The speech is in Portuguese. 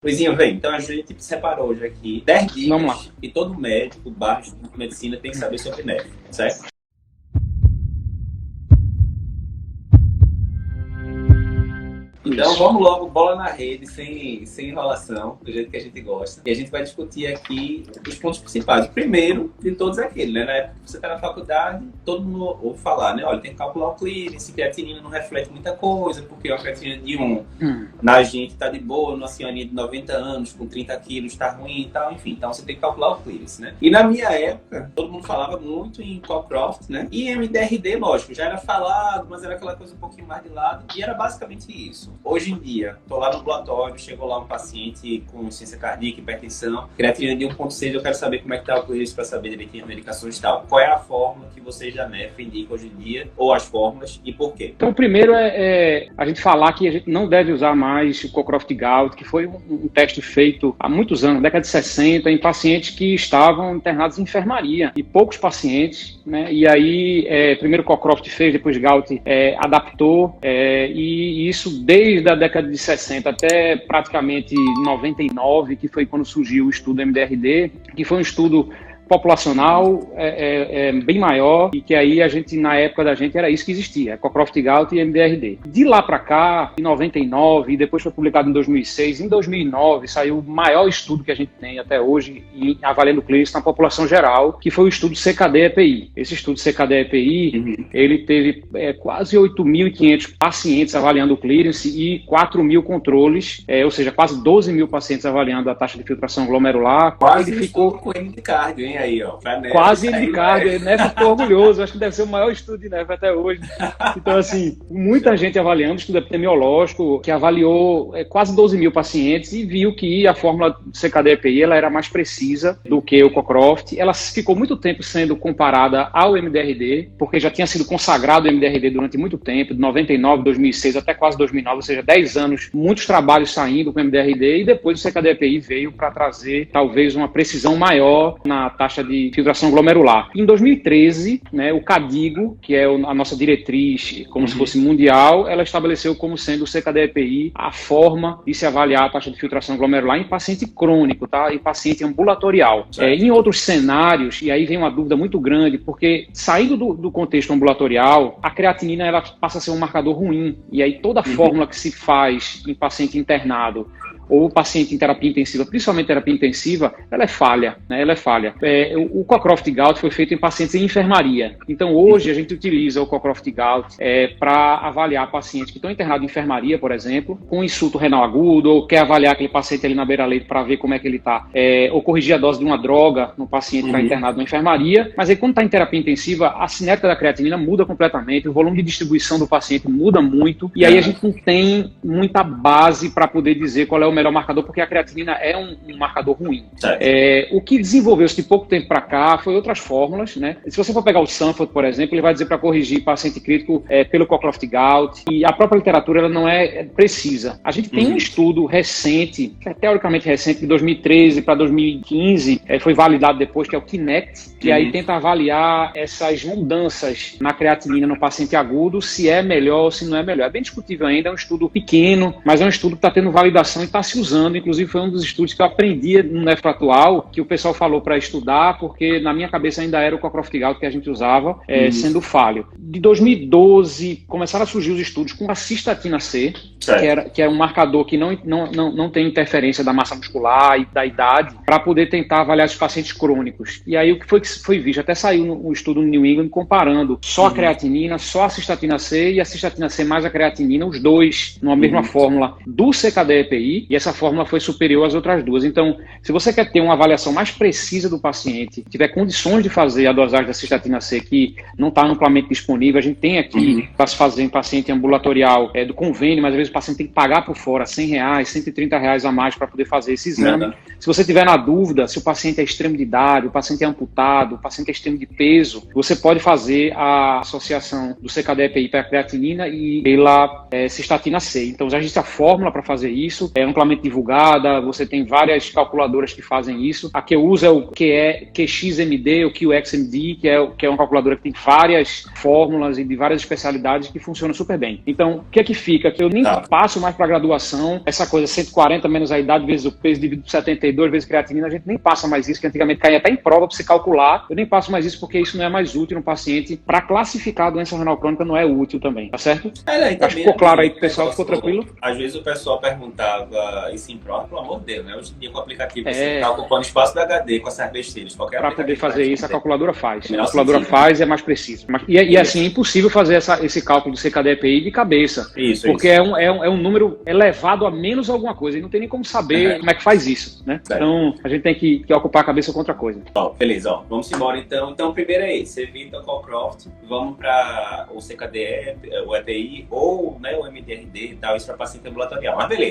Luizinho, vem. Então a gente separou hoje aqui 10 Vamos lá. dicas que todo médico, barra estudante de medicina tem que saber sobre neve, certo? Então Isso. vamos logo, bola na rede, sem enrolação, do jeito que a gente gosta. E a gente vai discutir aqui os pontos principais. O primeiro de todos é aquele, né? Na época que você está na faculdade, todo mundo ouve falar, né? Olha, tem que calcular o clearance, creatinina não reflete muita coisa, porque a creatinina de 1 na gente está de boa, numa senhorinha de 90 anos, com 30 quilos, está ruim e tal, enfim. Então você tem que calcular o clearance, né? E na minha época, todo mundo falava muito em Cockcroft, né? E MDRD, lógico, já era falado, mas era aquela coisa um pouquinho mais de lado, e era basicamente isso. Hoje em dia, estou lá no ambulatório, chegou lá um paciente com insuficiência cardíaca, hipertensão, creatinina de 1,6, eu quero saber como é que está o clearance para saber direitinho as medicações e tal. Qual é a fórmula que vocês da NEF indicam hoje em dia, ou as fórmulas, e por quê? Então, o primeiro é a gente falar que a gente não deve usar mais o Cockcroft-Gault, que foi um teste feito há muitos anos, década de 60, em pacientes que estavam internados em enfermaria, e poucos pacientes, né? E aí, primeiro Cockcroft fez, depois Gault adaptou, e isso desde a década de 60 até praticamente 99, que foi quando surgiu o estudo MDRD, que foi um estudo populacional bem maior, e que aí a gente, na época da gente, era isso que existia, Cockcroft-Gault e MDRD. De lá para cá, em 99, e depois foi publicado em 2006, em 2009 saiu o maior estudo que a gente tem até hoje avaliando clearance na população geral, que foi o estudo CKD-EPI. Esse estudo CKD-EPI, ele teve quase 8.500 pacientes avaliando o clearance e 4.000 controles, ou seja, quase 12.000 pacientes avaliando a taxa de filtração glomerular. Quase ele ficou com ele de cardio, hein? Aí, ó, quase ele de cardio. Nef ficou orgulhoso, acho que deve ser o maior estudo de Nef até hoje. Então, assim, muita gente avaliando, estudo epidemiológico, que avaliou quase 12.000 pacientes e viu que a fórmula CKD-EPI ela era mais precisa do que o Cockcroft. Ela ficou muito tempo sendo comparada ao MDRD, porque já tinha sido consagrado o MDRD durante muito tempo, de 99, 2006 até quase 2009, ou seja, 10 anos, muitos trabalhos saindo com o MDRD, e depois o CKD-EPI veio para trazer talvez uma precisão maior na taxa de filtração glomerular. Em 2013, né, o CADIGO, que é a nossa diretriz, como se fosse mundial, ela estabeleceu como sendo o CKD-EPI a forma de se avaliar a taxa de filtração glomerular em paciente crônico, tá? Em paciente ambulatorial. Em outros cenários, e aí vem uma dúvida muito grande, porque saindo do contexto ambulatorial, a creatinina ela passa a ser um marcador ruim, e aí toda a fórmula que se faz em paciente internado ou paciente em terapia intensiva, principalmente terapia intensiva, ela é falha, né? Ela é falha. O Cockcroft-Gault foi feito em pacientes em enfermaria. Então, hoje, a gente utiliza o Cockcroft-Gault para avaliar pacientes que estão internados em enfermaria, por exemplo, com insulto renal agudo, ou quer avaliar aquele paciente ali na beira-leito para ver como é que ele está, ou corrigir a dose de uma droga no paciente que está internado na enfermaria. Mas aí, quando está em terapia intensiva, a cinética da creatinina muda completamente, o volume de distribuição do paciente muda muito, e aí a gente não tem muita base para poder dizer qual é o melhor marcador, porque a creatinina é um marcador ruim. O que desenvolveu-se de pouco tempo para cá foi outras fórmulas, né? Se você for pegar o Sanford, por exemplo, ele vai dizer para corrigir paciente crítico pelo Cockcroft-Gault, e a própria literatura ela não é precisa. A gente tem um estudo recente, que é teoricamente recente, de 2013 para 2015, foi validado depois, que é o KINECT, que aí tenta avaliar essas mudanças na creatinina no paciente agudo, se é melhor ou se não é melhor. É bem discutível ainda, é um estudo pequeno, mas é um estudo que está tendo validação e está se usando. Inclusive foi um dos estudos que eu aprendi no NEF atual, que o pessoal falou para estudar, porque na minha cabeça ainda era o Cockcroft-Gault que a gente usava, sendo falho. De 2012 começaram a surgir os estudos com a cistatina C, que é um marcador que não tem interferência da massa muscular e da idade, para poder tentar avaliar os pacientes crônicos. E aí o que foi visto, até saiu um estudo no New England comparando só a creatinina, só a cistatina C e a cistatina C mais a creatinina, os dois numa mesma fórmula do CKD-EPI, e essa fórmula foi superior às outras duas. Então, se você quer ter uma avaliação mais precisa do paciente, tiver condições de fazer a dosagem da cistatina C, que não está amplamente disponível, a gente tem aqui para se fazer em paciente ambulatorial do convênio, mas às vezes o paciente tem que pagar por fora R$100, R$130 a mais para poder fazer esse exame. Se você tiver na dúvida se o paciente é extremo de idade, o paciente é amputado, o paciente é extremo de peso, você pode fazer a associação do CKD-EPI para a creatinina e pela cistatina C. Então, já existe a fórmula para fazer isso, amplamente divulgada, você tem várias calculadoras que fazem isso. A que eu uso é o QXMD, o QXMD, que é uma calculadora que tem várias fórmulas e de várias especialidades que funcionam super bem. Então, o que é que fica? Que eu nem passo mais para graduação, essa coisa 140 menos a idade vezes o peso dividido por 72 vezes creatinina, a gente nem passa mais isso, que antigamente caía até em prova para você calcular. Eu nem passo mais isso porque isso não é mais útil no paciente. Para classificar a doença renal crônica não é útil também, tá certo? Acho que ficou claro aí pro pessoal, ficou tranquilo? Às vezes o pessoal perguntava isso em prova, pelo amor de Deus, né? Hoje em dia com o aplicativo, você tá ocupando espaço da HD com essas besteiras. Para poder fazer isso, a calculadora faz. A calculadora faz e é mais preciso. E assim, é impossível fazer esse cálculo do CKD-EPI de cabeça. Porque é um número elevado a menos alguma coisa. E não tem nem como saber como é que faz isso, né? Então, a gente tem que ocupar a cabeça com outra coisa. Beleza, vamos embora então. Então, primeiro é esse, Evita Colcroft. Vamos para o CKD, o EPI ou, né, o MDRD e tal, isso para paciente ambulatorial. Mas beleza.